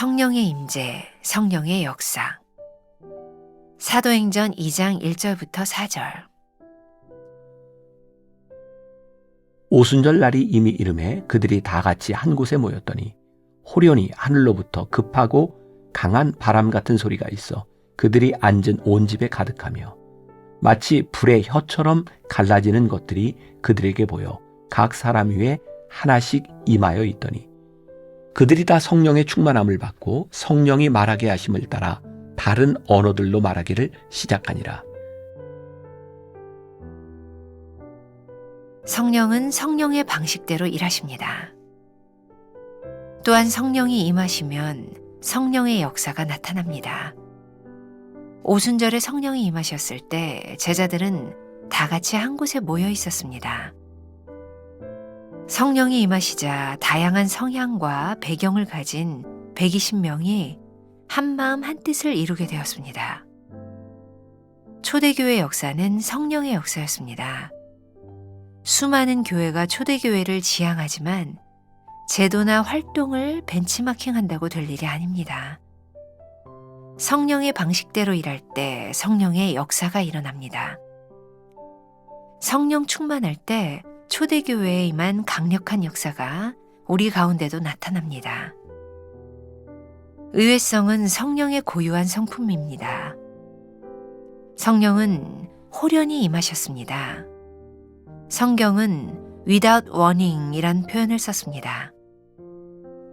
성령의 임재, 성령의 역사. 사도행전 2장 1절부터 4절. 오순절 날이 이미 이름에 그들이 다 같이 한 곳에 모였더니 호련히 하늘로부터 급하고 강한 바람 같은 소리가 있어 그들이 앉은 온 집에 가득하며 마치 불의 혀처럼 갈라지는 것들이 그들에게 보여 각 사람 위에 하나씩 임하여 있더니 그들이 다 성령의 충만함을 받고 성령이 말하게 하심을 따라 다른 언어들로 말하기를 시작하니라. 성령은 성령의 방식대로 일하십니다. 또한 성령이 임하시면 성령의 역사가 나타납니다. 오순절에 성령이 임하셨을 때 제자들은 다 같이 한 곳에 모여 있었습니다. 성령이 임하시자 다양한 성향과 배경을 가진 120명이 한마음 한뜻을 이루게 되었습니다. 초대교회 역사는 성령의 역사였습니다. 수많은 교회가 초대교회를 지향하지만 제도나 활동을 벤치마킹한다고 될 일이 아닙니다. 성령의 방식대로 일할 때 성령의 역사가 일어납니다. 성령 충만할 때 초대교회에 임한 강력한 역사가 우리 가운데도 나타납니다. 의외성은 성령의 고유한 성품입니다. 성령은 호련히 임하셨습니다. 성경은 without warning 이란 표현을 썼습니다.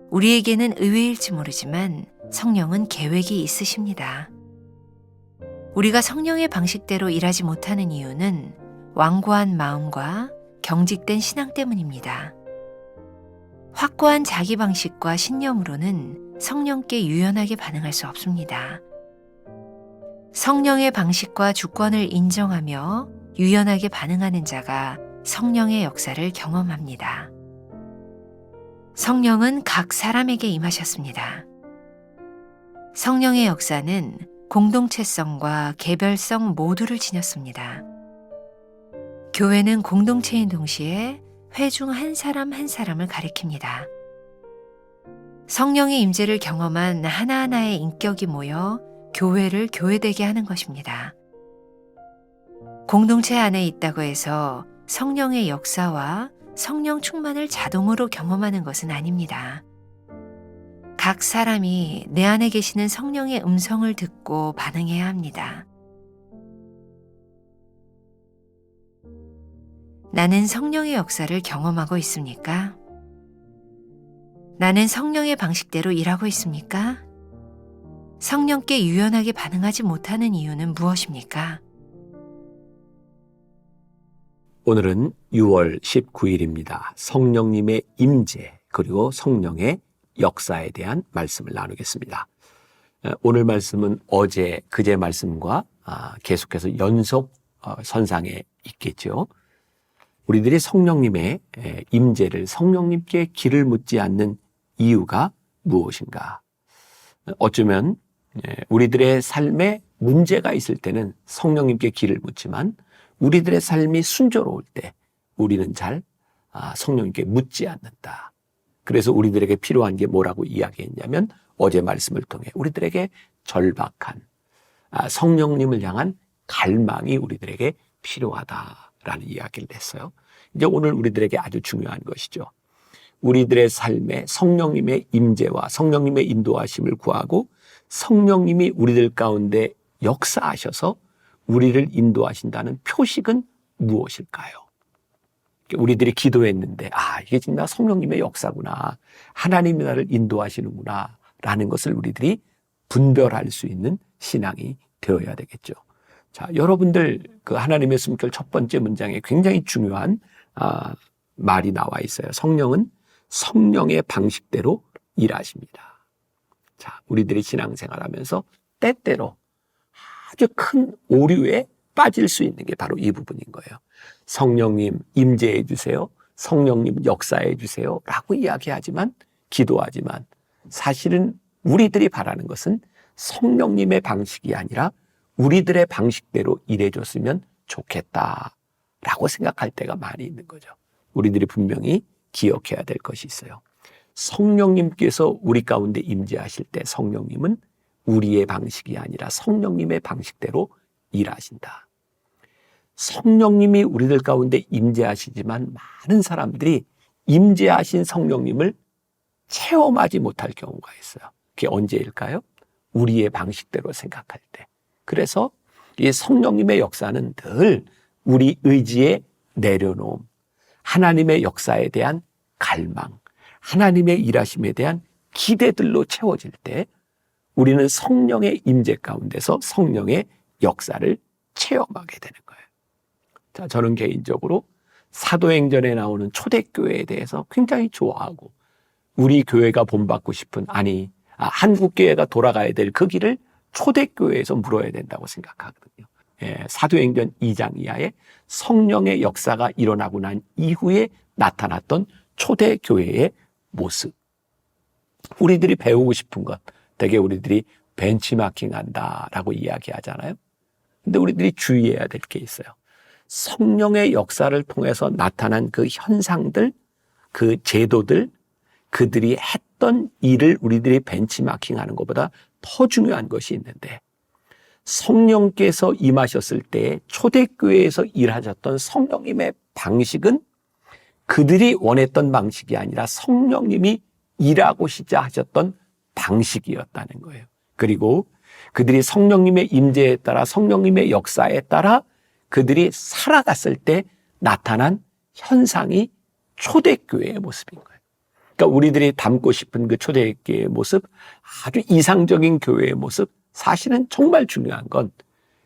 우리에게는 의외일지 모르지만 성령은 계획이 있으십니다. 우리가 성령의 방식대로 일하지 못하는 이유는 완고한 마음과 경직된 신앙 때문입니다. 확고한 자기 방식과 신념으로는 성령께 유연하게 반응할 수 없습니다. 성령의 방식과 주권을 인정하며 유연하게 반응하는 자가 성령의 역사를 경험합니다. 성령은 각 사람에게 임하셨습니다. 성령의 역사는 공동체성과 개별성 모두를 지녔습니다. 교회는 공동체인 동시에 회 중 한 사람 한 사람을 가리킵니다. 성령의 임재를 경험한 하나하나의 인격이 모여 교회를 교회되게 하는 것입니다. 공동체 안에 있다고 해서 성령의 역사와 성령 충만을 자동으로 경험하는 것은 아닙니다. 각 사람이 내 안에 계시는 성령의 음성을 듣고 반응해야 합니다. 나는 성령의 역사를 경험하고 있습니까? 나는 성령의 방식대로 일하고 있습니까? 성령께 유연하게 반응하지 못하는 이유는 무엇입니까? 오늘은 6월 19일입니다. 성령님의 임재 그리고 성령의 역사에 대한 말씀을 나누겠습니다. 오늘 말씀은 어제 그제 말씀과 계속해서 연속 선상에 있겠죠. 우리들이 성령님의 임재를 성령님께 길을 묻지 않는 이유가 무엇인가? 어쩌면 우리들의 삶에 문제가 있을 때는 성령님께 길을 묻지만 우리들의 삶이 순조로울 때 우리는 잘 성령님께 묻지 않는다. 그래서 우리들에게 필요한 게 뭐라고 이야기했냐면 어제 말씀을 통해 우리들에게 절박한 성령님을 향한 갈망이 우리들에게 필요하다라는 이야기를 했어요. 이제 오늘 우리들에게 아주 중요한 것이죠. 우리들의 삶에 성령님의 임재와 성령님의 인도하심을 구하고 성령님이 우리들 가운데 역사하셔서 우리를 인도하신다는 표식은 무엇일까요? 우리들이 기도했는데 이게 진짜 성령님의 역사구나. 하나님이 나를 인도하시는구나 라는 것을 우리들이 분별할 수 있는 신앙이 되어야 되겠죠. 자, 여러분들 그 하나님의 숨결 첫 번째 문장에 굉장히 중요한 말이 나와 있어요. 성령은 성령의 방식대로 일하십니다. 자, 우리들이 신앙생활하면서 때때로 아주 큰 오류에 빠질 수 있는 게 바로 이 부분인 거예요. 성령님 임재해 주세요. 성령님 역사해 주세요. 라고 이야기하지만 기도하지만 사실은 우리들이 바라는 것은 성령님의 방식이 아니라 우리들의 방식대로 일해 줬으면 좋겠다라고 생각할 때가 많이 있는 거죠. 우리들이 분명히 기억해야 될 것이 있어요. 성령님께서 우리 가운데 임재하실 때 성령님은 우리의 방식이 아니라 성령님의 방식대로 일하신다. 성령님이 우리들 가운데 임재하시지만 많은 사람들이 임재하신 성령님을 체험하지 못할 경우가 있어요. 그게 언제일까요? 우리의 방식대로 생각할 때. 그래서 이 성령님의 역사는 늘 우리 의지에 내려놓음, 하나님의 역사에 대한 갈망, 하나님의 일하심에 대한 기대들로 채워질 때 우리는 성령의 임재 가운데서 성령의 역사를 체험하게 되는 거예요. 자, 저는 개인적으로 사도행전에 나오는 초대교회에 대해서 굉장히 좋아하고 우리 교회가 본받고 싶은 한국교회가 돌아가야 될 그 길을 초대교회에서 물어야 된다고 생각하거든요. 사도행전 2장 이하에 성령의 역사가 일어나고 난 이후에 나타났던 초대교회의 모습. 우리들이 배우고 싶은 것, 되게 우리들이 벤치마킹 한다라고 이야기하잖아요. 근데 우리들이 주의해야 될 게 있어요. 성령의 역사를 통해서 나타난 그 현상들, 그 제도들, 그들이 했던 일을 우리들이 벤치마킹하는 것보다 더 중요한 것이 있는데 성령께서 임하셨을 때 초대교회에서 일하셨던 성령님의 방식은 그들이 원했던 방식이 아니라 성령님이 일하고시자 하셨던 방식이었다는 거예요. 그리고 그들이 성령님의 임재에 따라 성령님의 역사에 따라 그들이 살아갔을 때 나타난 현상이 초대교회의 모습인 거예요. 그러니까 우리들이 담고 싶은 그 초대교회의 모습, 아주 이상적인 교회의 모습, 사실은 정말 중요한 건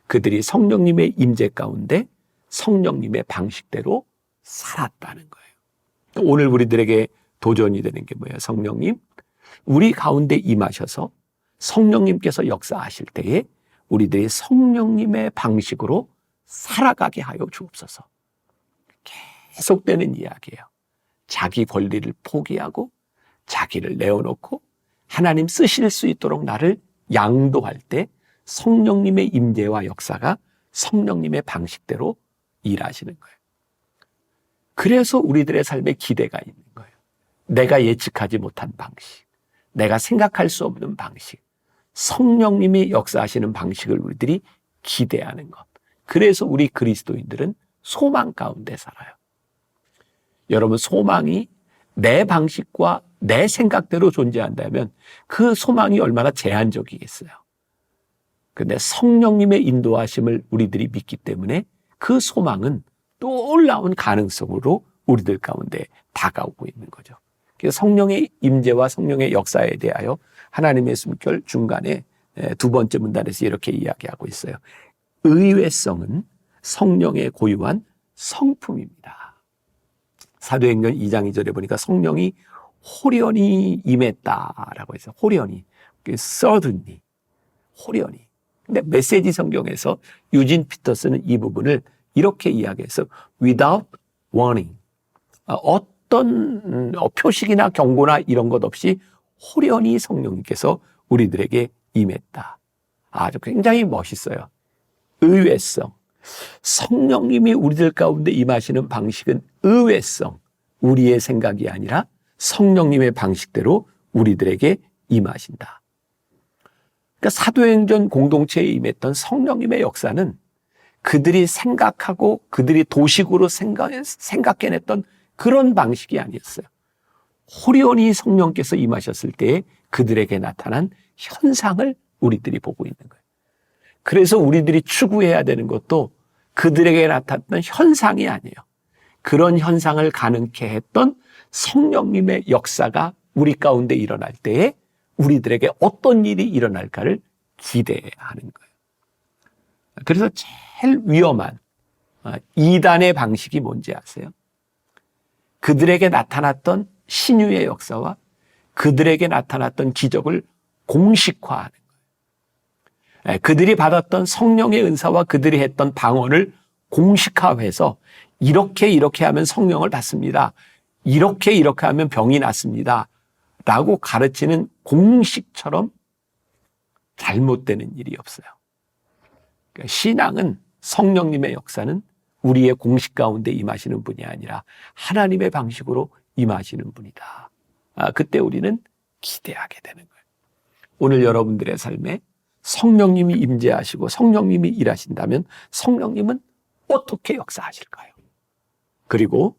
그들이 성령님의 임재 가운데 성령님의 방식대로 살았다는 거예요. 오늘 우리들에게 도전이 되는 게 뭐예요? 성령님, 우리 가운데 임하셔서 성령님께서 역사하실 때에 우리들이 성령님의 방식으로 살아가게 하여 주옵소서. 계속되는 이야기예요. 자기 권리를 포기하고 자기를 내어놓고 하나님 쓰실 수 있도록 나를 양도할 때 성령님의 임재와 역사가 성령님의 방식대로 일하시는 거예요. 그래서 우리들의 삶에 기대가 있는 거예요. 내가 예측하지 못한 방식, 내가 생각할 수 없는 방식, 성령님이 역사하시는 방식을 우리들이 기대하는 것. 그래서 우리 그리스도인들은 소망 가운데 살아요. 여러분, 소망이 내 방식과 내 생각대로 존재한다면 그 소망이 얼마나 제한적이겠어요. 그런데 성령님의 인도하심을 우리들이 믿기 때문에 그 소망은 놀라운 가능성으로 우리들 가운데 다가오고 있는 거죠. 그래서 성령의 임재와 성령의 역사에 대하여 하나님의 숨결 중간에 두 번째 문단에서 이렇게 이야기하고 있어요. 의외성은 성령의 고유한 성품입니다. 사도행전 2장 2절에 보니까 성령이 호련히 임했다라고 해서 호련히, suddenly, 호련히. 근데 메시지 성경에서 유진 피터스는 이 부분을 이렇게 이야기해서 without warning, 어떤 표식이나 경고나 이런 것 없이 호련히 성령님께서 우리들에게 임했다. 아주 굉장히 멋있어요. 의외성. 성령님이 우리들 가운데 임하시는 방식은 의외성. 우리의 생각이 아니라 성령님의 방식대로 우리들에게 임하신다. 그러니까 사도행전 공동체에 임했던 성령님의 역사는 그들이 생각하고 그들이 도식으로 생각해냈던 그런 방식이 아니었어요. 호련히 성령께서 임하셨을 때에 그들에게 나타난 현상을 우리들이 보고 있는 거예요. 그래서 우리들이 추구해야 되는 것도 그들에게 나타났던 현상이 아니에요. 그런 현상을 가능케 했던 성령님의 역사가 우리 가운데 일어날 때에 우리들에게 어떤 일이 일어날까를 기대하는 거예요. 그래서 제일 위험한 이단의 방식이 뭔지 아세요? 그들에게 나타났던 신유의 역사와 그들에게 나타났던 기적을 공식화하는 거예요. 그들이 받았던 성령의 은사와 그들이 했던 방언을 공식화해서 이렇게 하면 성령을 받습니다. 이렇게 하면 병이 낫습니다. 라고 가르치는 공식처럼 잘못되는 일이 없어요. 그러니까 신앙은, 성령님의 역사는 우리의 공식 가운데 임하시는 분이 아니라 하나님의 방식으로 임하시는 분이다. 그때 우리는 기대하게 되는 거예요. 오늘 여러분들의 삶에 성령님이 임재하시고 성령님이 일하신다면 성령님은 어떻게 역사하실까요? 그리고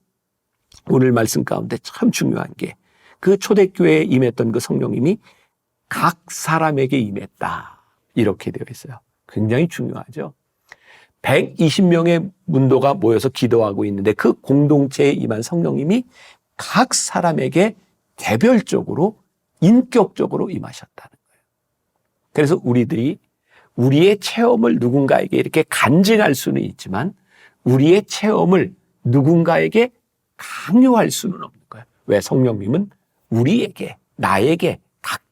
오늘 말씀 가운데 참 중요한 게 그 초대교회에 임했던 그 성령님이 각 사람에게 임했다. 이렇게 되어 있어요. 굉장히 중요하죠. 120명의 문도가 모여서 기도하고 있는데 그 공동체에 임한 성령님이 각 사람에게 개별적으로 인격적으로 임하셨다는 거예요. 그래서 우리들이 우리의 체험을 누군가에게 이렇게 간증할 수는 있지만 우리의 체험을 누군가에게 강요할 수는 없는 거예요. 왜? 성령님은 우리에게, 나에게,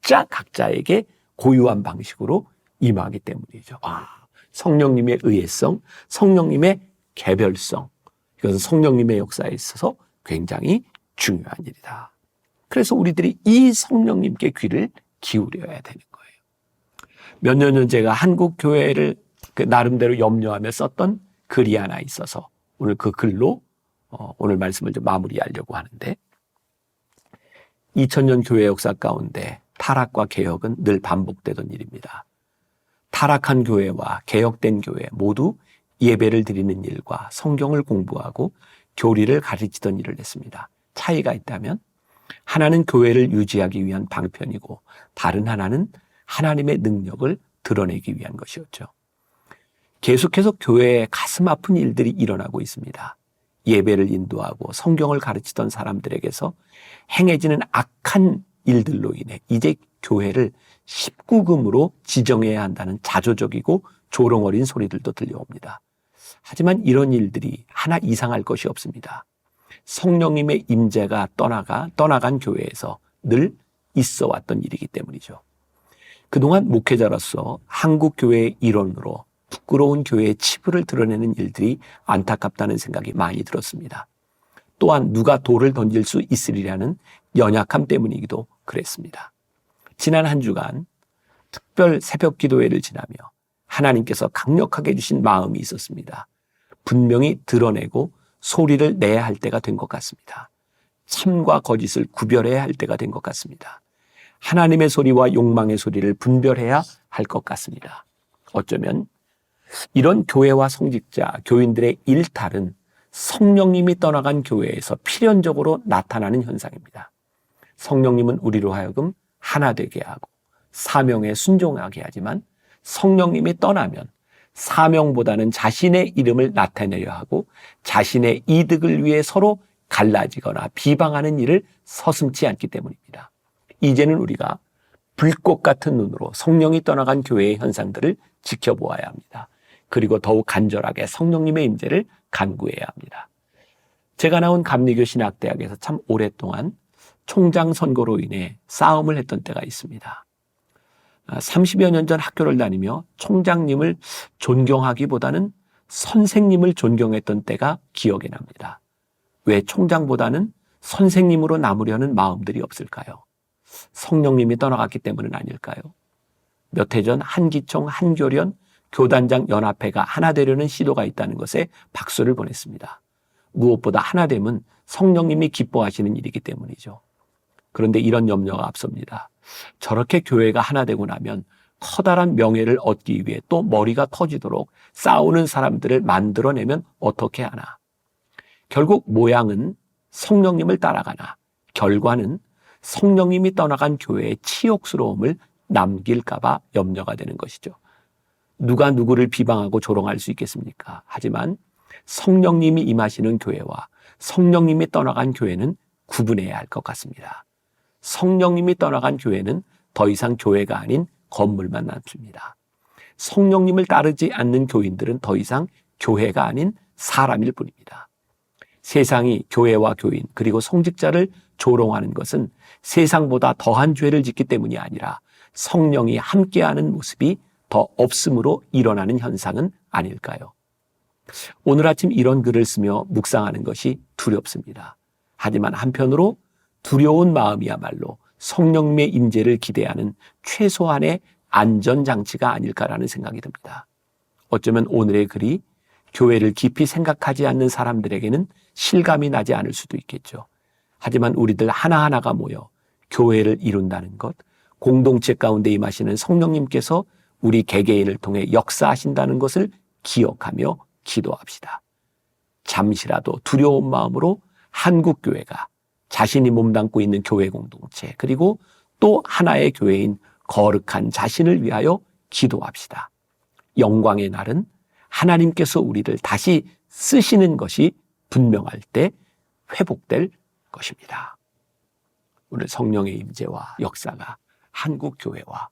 각자에게 고유한 방식으로 임하기 때문이죠. 성령님의 의회성, 성령님의 개별성, 이것은 성령님의 역사에 있어서 굉장히 중요한 일이다. 그래서 우리들이 이 성령님께 귀를 기울여야 되는 거예요. 몇 년 전 제가 한국 교회를 나름대로 염려하며 썼던 글이 하나 있어서 오늘 그 글로 오늘 말씀을 좀 마무리하려고 하는데 2000년 교회 역사 가운데 타락과 개혁은 늘 반복되던 일입니다. 타락한 교회와 개혁된 교회 모두 예배를 드리는 일과 성경을 공부하고 교리를 가르치던 일을 했습니다. 차이가 있다면 하나는 교회를 유지하기 위한 방편이고 다른 하나는 하나님의 능력을 드러내기 위한 것이었죠. 계속해서 교회에 가슴 아픈 일들이 일어나고 있습니다. 예배를 인도하고 성경을 가르치던 사람들에게서 행해지는 악한 일들로 인해 이제 교회를 19금으로 지정해야 한다는 자조적이고 조롱어린 소리들도 들려옵니다. 하지만 이런 일들이 하나 이상할 것이 없습니다. 성령님의 임재가 떠나간 교회에서 늘 있어 왔던 일이기 때문이죠. 그동안 목회자로서 한국 교회의 일원으로 부끄러운 교회의 치부를 드러내는 일들이 안타깝다는 생각이 많이 들었습니다. 또한 누가 돌을 던질 수 있으리라는 연약함 때문이기도 그랬습니다. 지난 한 주간 특별 새벽 기도회를 지나며 하나님께서 강력하게 주신 마음이 있었습니다. 분명히 드러내고 소리를 내야 할 때가 된 것 같습니다. 참과 거짓을 구별해야 할 때가 된 것 같습니다. 하나님의 소리와 욕망의 소리를 분별해야 할 것 같습니다. 어쩌면 이런 교회와 성직자, 교인들의 일탈은 성령님이 떠나간 교회에서 필연적으로 나타나는 현상입니다. 성령님은 우리로 하여금 하나 되게 하고 사명에 순종하게 하지만 성령님이 떠나면 사명보다는 자신의 이름을 나타내려 하고 자신의 이득을 위해 서로 갈라지거나 비방하는 일을 서슴지 않기 때문입니다. 이제는 우리가 불꽃 같은 눈으로 성령이 떠나간 교회의 현상들을 지켜보아야 합니다. 그리고 더욱 간절하게 성령님의 임재를 간구해야 합니다. 제가 나온 감리교 신학대학에서 참 오랫동안 총장 선거로 인해 싸움을 했던 때가 있습니다. 30여 년 전 학교를 다니며 총장님을 존경하기보다는 선생님을 존경했던 때가 기억에 납니다. 왜 총장보다는 선생님으로 남으려는 마음들이 없을까요? 성령님이 떠나갔기 때문은 아닐까요? 몇 해 전 한기총, 한교련, 교단장 연합회가 하나 되려는 시도가 있다는 것에 박수를 보냈습니다. 무엇보다 하나 되면 성령님이 기뻐하시는 일이기 때문이죠. 그런데 이런 염려가 앞섭니다. 저렇게 교회가 하나 되고 나면 커다란 명예를 얻기 위해 또 머리가 터지도록 싸우는 사람들을 만들어내면 어떻게 하나. 결국 모양은 성령님을 따라가나 결과는 성령님이 떠나간 교회의 치욕스러움을 남길까 봐 염려가 되는 것이죠. 누가 누구를 비방하고 조롱할 수 있겠습니까? 하지만 성령님이 임하시는 교회와 성령님이 떠나간 교회는 구분해야 할 것 같습니다. 성령님이 떠나간 교회는 더 이상 교회가 아닌 건물만 남습니다. 성령님을 따르지 않는 교인들은 더 이상 교회가 아닌 사람일 뿐입니다. 세상이 교회와 교인 그리고 성직자를 조롱하는 것은 세상보다 더한 죄를 짓기 때문이 아니라 성령이 함께하는 모습이 더 없음으로 일어나는 현상은 아닐까요? 오늘 아침 이런 글을 쓰며 묵상하는 것이 두렵습니다. 하지만 한편으로 두려운 마음이야말로 성령님의 임재를 기대하는 최소한의 안전장치가 아닐까라는 생각이 듭니다. 어쩌면 오늘의 글이 교회를 깊이 생각하지 않는 사람들에게는 실감이 나지 않을 수도 있겠죠. 하지만 우리들 하나하나가 모여 교회를 이룬다는 것, 공동체 가운데 임하시는 성령님께서 우리 개개인을 통해 역사하신다는 것을 기억하며 기도합시다. 잠시라도 두려운 마음으로 한국교회가 자신이 몸담고 있는 교회 공동체, 그리고 또 하나의 교회인 거룩한 자신을 위하여 기도합시다. 영광의 날은 하나님께서 우리를 다시 쓰시는 것이 분명할 때 회복될 것입니다. 오늘 성령의 임재와 역사가 한국교회와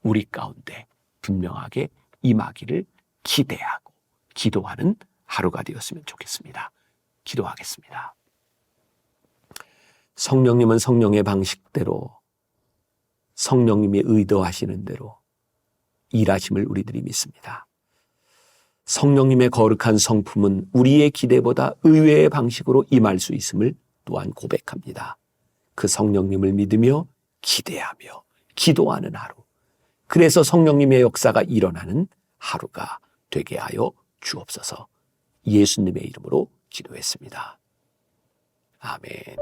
우리 가운데 분명하게 임하기를 기대하고 기도하는 하루가 되었으면 좋겠습니다. 기도하겠습니다. 성령님은 성령의 방식대로, 성령님이 의도하시는 대로 일하심을 우리들이 믿습니다. 성령님의 거룩한 성품은 우리의 기대보다 의외의 방식으로 임할 수 있음을 또한 고백합니다. 그 성령님을 믿으며 기대하며 기도하는 하루, 그래서 성령님의 역사가 일어나는 하루가 되게 하여 주옵소서. 예수님의 이름으로 기도했습니다. 아멘.